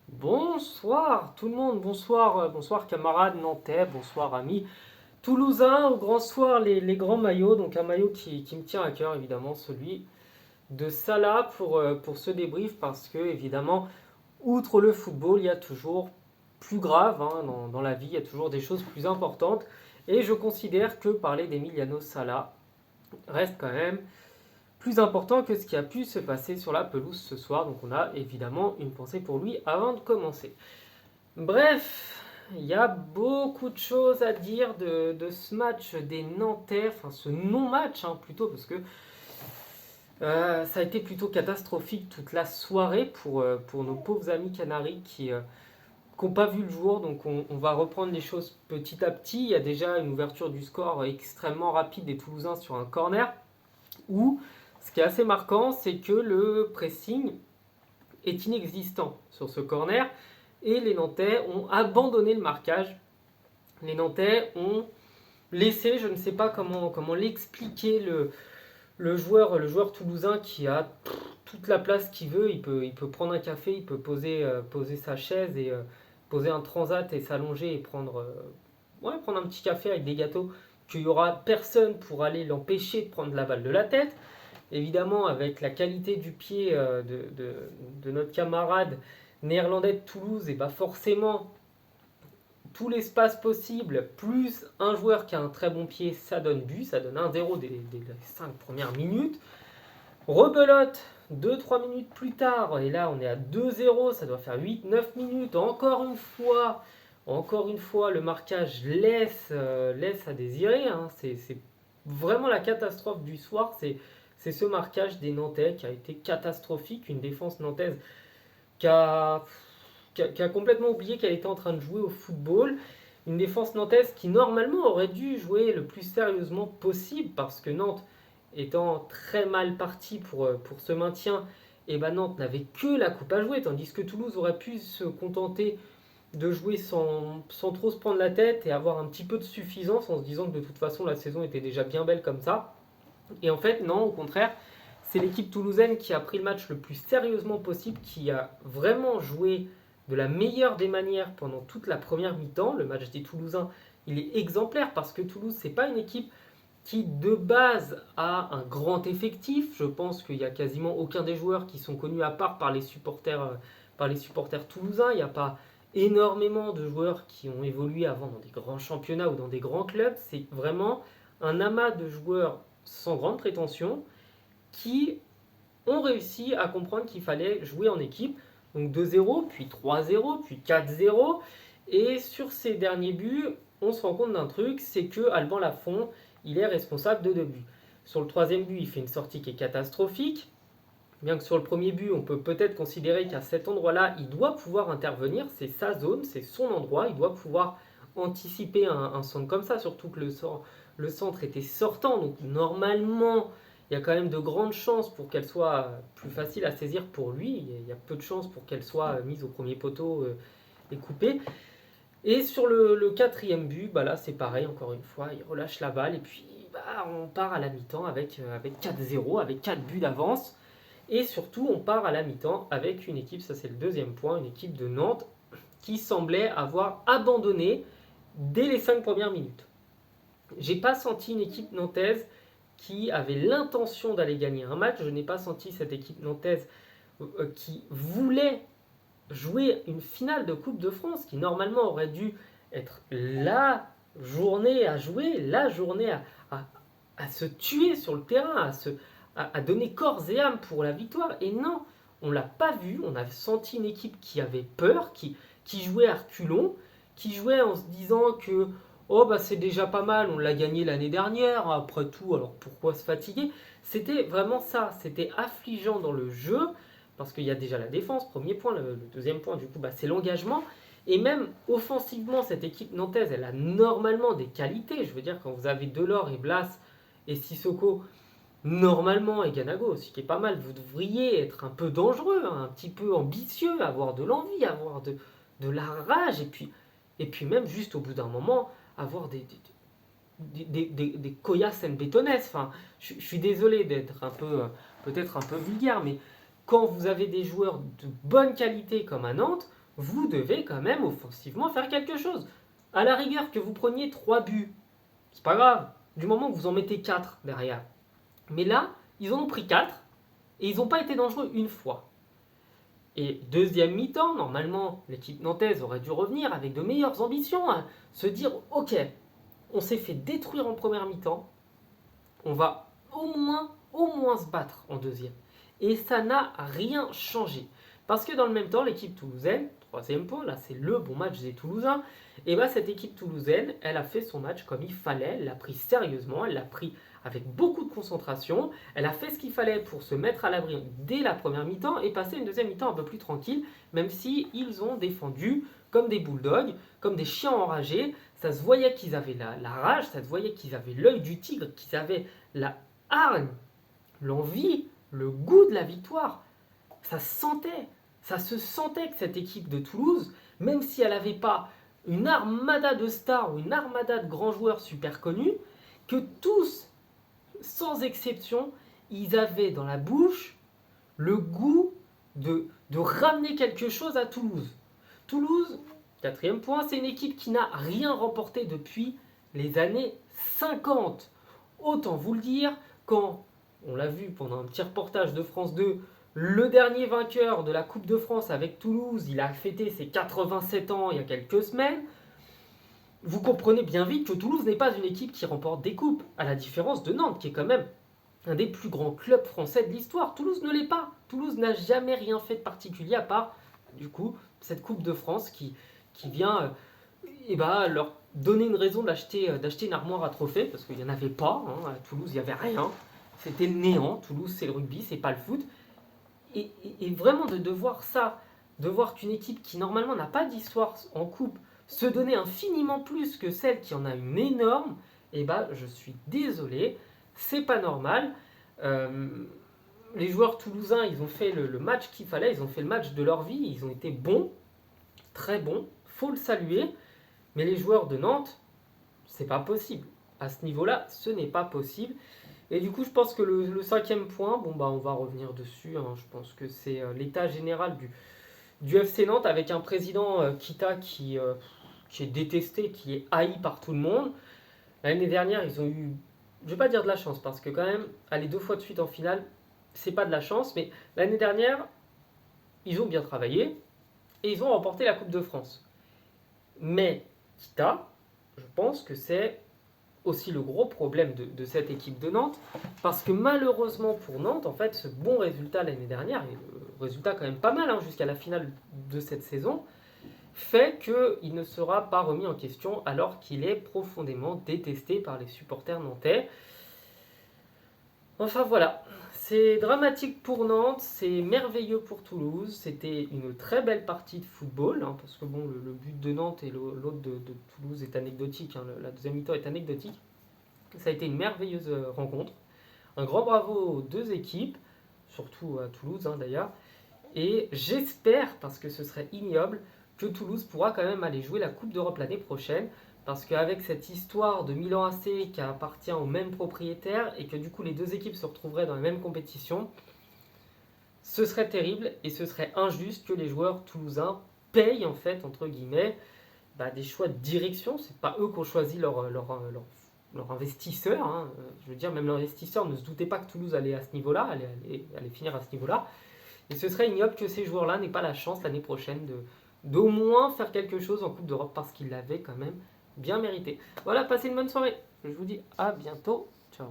Bonsoir tout le monde, bonsoir, bonsoir camarades nantais, bonsoir amis toulousains, au grand soir les grands maillots, donc un maillot qui me tient à cœur évidemment, celui de Salah pour ce débrief parce que évidemment, outre le football, il y a toujours plus grave dans la vie, il y a toujours des choses plus importantes et je considère que parler d'Emiliano Salah reste quand même plus important que ce qui a pu se passer sur la pelouse ce soir, donc on a évidemment une pensée pour lui avant de commencer. Bref, il y a beaucoup de choses à dire de ce match des Nantais, enfin ce non-match plutôt, parce que ça a été plutôt catastrophique toute la soirée pour nos pauvres amis canaris qui n'ont pas vu le jour. Donc on va reprendre les choses petit à petit. Il y a déjà une ouverture du score extrêmement rapide des Toulousains sur un corner, où ce qui est assez marquant, c'est que le pressing est inexistant sur ce corner et les Nantais ont abandonné le marquage. Les Nantais ont laissé, je ne sais pas comment l'expliquer, le joueur toulousain qui a toute la place qu'il veut. Il peut prendre un café, il peut poser sa chaise et poser un transat et s'allonger et prendre un petit café avec des gâteaux, qu'il n'y aura personne pour aller l'empêcher de prendre la balle de la tête. Évidemment, avec la qualité du pied de notre camarade néerlandais de Toulouse, et bah forcément, tout l'espace possible, plus un joueur qui a un très bon pied, ça donne but, ça donne 1-0 dès les 5 premières minutes. Rebelote, 2-3 minutes plus tard, et là on est à 2-0, ça doit faire 8-9 minutes, encore une fois, le marquage laisse à désirer. C'est vraiment la catastrophe du soir, c'est ce marquage des Nantais qui a été catastrophique, une défense nantaise qui a, qui a complètement oublié qu'elle était en train de jouer au football. Une défense nantaise qui normalement aurait dû jouer le plus sérieusement possible parce que Nantes étant très mal parti pour ce maintien, et ben Nantes n'avait que la coupe à jouer, tandis que Toulouse aurait pu se contenter de jouer sans trop se prendre la tête et avoir un petit peu de suffisance en se disant que de toute façon la saison était déjà bien belle comme ça. Et en fait, non, au contraire, c'est l'équipe toulousaine qui a pris le match le plus sérieusement possible, qui a vraiment joué de la meilleure des manières pendant toute la première mi-temps. Le match des Toulousains, il est exemplaire parce que Toulouse, c'est pas une équipe qui de base a un grand effectif. Je pense qu'il n'y a quasiment aucun des joueurs qui sont connus à part par les supporters toulousains. Il n'y a pas énormément de joueurs qui ont évolué avant dans des grands championnats ou dans des grands clubs. C'est vraiment un amas de joueurs sans grande prétention qui ont réussi à comprendre qu'il fallait jouer en équipe. Donc 2-0, puis 3-0, puis 4-0. Et sur ces derniers buts, on se rend compte d'un truc, c'est que Alban Lafont, il est responsable de 2 buts. Sur le troisième but, il fait une sortie qui est catastrophique. Bien que sur le premier but, on peut peut-être considérer qu'à cet endroit-là, il doit pouvoir intervenir. C'est sa zone, c'est son endroit. Il doit pouvoir anticiper un centre comme ça, surtout que le centre était sortant. Donc normalement, il y a quand même de grandes chances pour qu'elle soit plus facile à saisir pour lui. Il y a peu de chances pour qu'elle soit mise au premier poteau et coupée. Et sur le quatrième but, bah là c'est pareil, encore une fois, il relâche la balle et puis bah, on part à la mi-temps avec 4-0, avec 4 buts d'avance. Et surtout, on part à la mi-temps avec une équipe, ça c'est le deuxième point, une équipe de Nantes qui semblait avoir abandonné dès les 5 premières minutes. J'ai pas senti une équipe nantaise qui avait l'intention d'aller gagner un match. Je n'ai pas senti cette équipe nantaise qui voulait jouer une finale de Coupe de France, qui normalement aurait dû être la journée à jouer, la journée à se tuer sur le terrain, à donner corps et âme pour la victoire. Et non, on l'a pas vu. On a senti une équipe qui avait peur, qui jouait à reculons, qui jouait en se disant que oh bah c'est déjà pas mal, on l'a gagné l'année dernière, après tout, alors pourquoi se fatiguer. C'était vraiment ça, c'était affligeant dans le jeu, parce qu'il y a déjà la défense, premier point, le deuxième point du coup bah, c'est l'engagement, et même offensivement cette équipe nantaise elle a normalement des qualités, je veux dire quand vous avez Delors et Blas et Sissoko, normalement et Ganago aussi qui est pas mal, vous devriez être un peu dangereux, un petit peu ambitieux, avoir de l'envie, avoir de la rage, et puis même juste au bout d'un moment avoir des coyasses en bétonnes. Enfin, je suis désolé d'être un peu, peut-être un peu vulgaire, mais quand vous avez des joueurs de bonne qualité comme à Nantes, vous devez quand même offensivement faire quelque chose. À la rigueur que vous preniez 3 buts, c'est pas grave, du moment que vous en mettez 4 derrière. Mais là, ils en ont pris 4 et ils n'ont pas été dangereux une fois. Et deuxième mi-temps, normalement, l'équipe nantaise aurait dû revenir avec de meilleures ambitions, hein, se dire ok, on s'est fait détruire en première mi-temps, on va au moins se battre en deuxième. Et ça n'a rien changé. Parce que dans le même temps, l'équipe toulousaine, troisième point, là c'est le bon match des Toulousains, et bien cette équipe toulousaine, elle a fait son match comme il fallait, elle l'a pris sérieusement, elle l'a pris avec beaucoup de concentration, elle a fait ce qu'il fallait pour se mettre à l'abri dès la première mi-temps et passer une deuxième mi-temps un peu plus tranquille, même si ils ont défendu comme des bulldogs, comme des chiens enragés. Ça se voyait qu'ils avaient la rage, ça se voyait qu'ils avaient l'œil du tigre, qu'ils avaient la hargne, l'envie, le goût de la victoire. Ça se sentait que cette équipe de Toulouse, même si elle n'avait pas une armada de stars ou une armada de grands joueurs super connus, que tous, sans exception, ils avaient dans la bouche le goût de ramener quelque chose à Toulouse. Toulouse, quatrième point, c'est une équipe qui n'a rien remporté depuis les années 50. Autant vous le dire, quand, on l'a vu pendant un petit reportage de France 2, le dernier vainqueur de la Coupe de France avec Toulouse, il a fêté ses 87 ans il y a quelques semaines, vous comprenez bien vite que Toulouse n'est pas une équipe qui remporte des coupes, à la différence de Nantes, qui est quand même un des plus grands clubs français de l'histoire. Toulouse ne l'est pas. Toulouse n'a jamais rien fait de particulier à part, du coup, cette Coupe de France qui vient leur donner une raison d'acheter une armoire à trophées, parce qu'il n'y en avait pas. Hein. À Toulouse, il n'y avait rien. C'était le néant. Toulouse, c'est le rugby, c'est pas le foot. Et vraiment de voir ça, de voir qu'une équipe qui normalement n'a pas d'histoire en coupe se donnait infiniment plus que celle qui en a une énorme, je suis désolé, c'est pas normal. Les joueurs toulousains, ils ont fait le match qu'il fallait, ils ont fait le match de leur vie, ils ont été bons, très bons, faut le saluer. Mais les joueurs de Nantes, c'est pas possible. À ce niveau-là, ce n'est pas possible. Et du coup, je pense que le cinquième point, on va revenir dessus. Hein, je pense que c'est l'état général du FC Nantes avec un président Kita qui est détesté, qui est haï par tout le monde. L'année dernière, ils ont eu, je vais pas dire de la chance, parce que quand même, aller 2 fois de suite en finale, c'est pas de la chance, mais l'année dernière, ils ont bien travaillé et ils ont remporté la Coupe de France. Mais Kita, je pense que c'est aussi le gros problème de cette équipe de Nantes, parce que malheureusement pour Nantes, en fait, ce bon résultat l'année dernière, et le résultat quand même pas mal hein, jusqu'à la finale de cette saison, fait qu'il ne sera pas remis en question alors qu'il est profondément détesté par les supporters nantais. Enfin voilà, c'est dramatique pour Nantes, c'est merveilleux pour Toulouse, c'était une très belle partie de football, hein, parce que le but de Nantes et l'autre de Toulouse est anecdotique, hein, la deuxième mi-temps est anecdotique. Ça a été une merveilleuse rencontre. Un grand bravo aux deux équipes, surtout à Toulouse hein, d'ailleurs. Et j'espère, parce que ce serait ignoble, que Toulouse pourra quand même aller jouer la Coupe d'Europe l'année prochaine. Parce qu'avec cette histoire de Milan AC qui appartient au même propriétaire et que du coup les deux équipes se retrouveraient dans la même compétition, ce serait terrible et ce serait injuste que les joueurs toulousains payent en fait, entre guillemets, des choix de direction. C'est pas eux qui ont choisi leur investisseur. Hein. Je veux dire, même l'investisseur ne se doutait pas que Toulouse allait à ce niveau-là, allait finir à ce niveau-là. Et ce serait ignoble que ces joueurs-là n'aient pas la chance l'année prochaine d'au moins faire quelque chose en Coupe d'Europe parce qu'ils l'avaient quand même bien mérité. Voilà, passez une bonne soirée. Je vous dis à bientôt. Ciao.